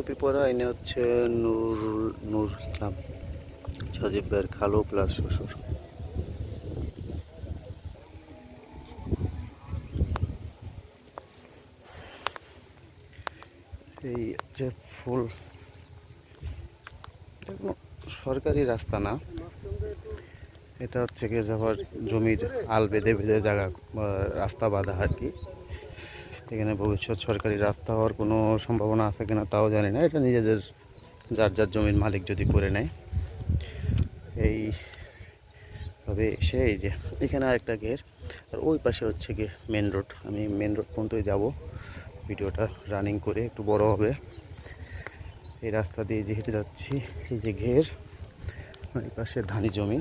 টুপি পরা ইনি হচ্ছে নূর ইসলাম, সজীব ভাইয়ের খালু প্লাস শ্বশুর। এই যে ফুল, এটা কোনো সরকারি রাস্তা না, এটা হচ্ছে গিয়ে যাওয়ার জমির আল বেঁধে বেঁধে জায়গা রাস্তা বাঁধা আর কি। এখানে ভবিষ্যৎ সরকারি রাস্তা হওয়ার কোনো সম্ভাবনা আছে কিনা তাও জানি না, এটা নিজেদের যার যার জমির মালিক যদি করে নেয়। এইভাবে এসে এই যে এখানে আরেকটা ঘের, আর ওই পাশে হচ্ছে গিয়ে মেন রোড। আমি মেন রোড পর্যন্তই যাব, ভিডিওটা রানিং করে একটু বড় হবে। এই রাস্তা দিয়ে যে হেঁটে যাচ্ছি, এই যে ঘের, এই পাশে ধানি জমি।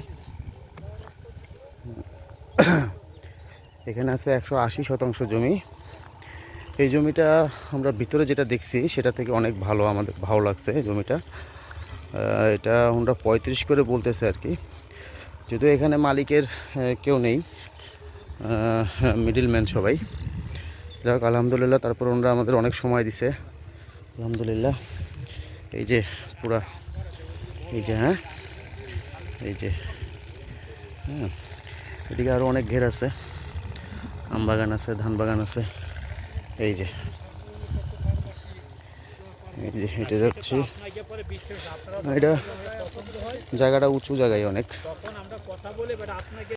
এখানে আছে 180 শতাংশ জমি। এই জমিটা আমরা ভিতরে যেটা দেখছি সেটা থেকে অনেক ভালো, আমাদের ভালো লাগছে জমিটা। এটা আমরা 35 করে বলতেছে আর কি, যদিও এখানে মালিকের কেউ নেই, মিডিলম্যান সবাই। যাক আলহামদুলিল্লাহ, তারপর ওনারা আমাদের অনেক সময় দিছে আলহামদুলিল্লাহ। এই যে পুরা, এই যে হ্যাঁ, এই যে হ্যাঁ, এদিকে আরও অনেক ঘের আছে, আম বাগান আছে, ধান বাগান আছে। এই যে এই যে হেঁটে যাচ্ছি, এটা জায়গাটা উঁচু জায়গায় অনেক।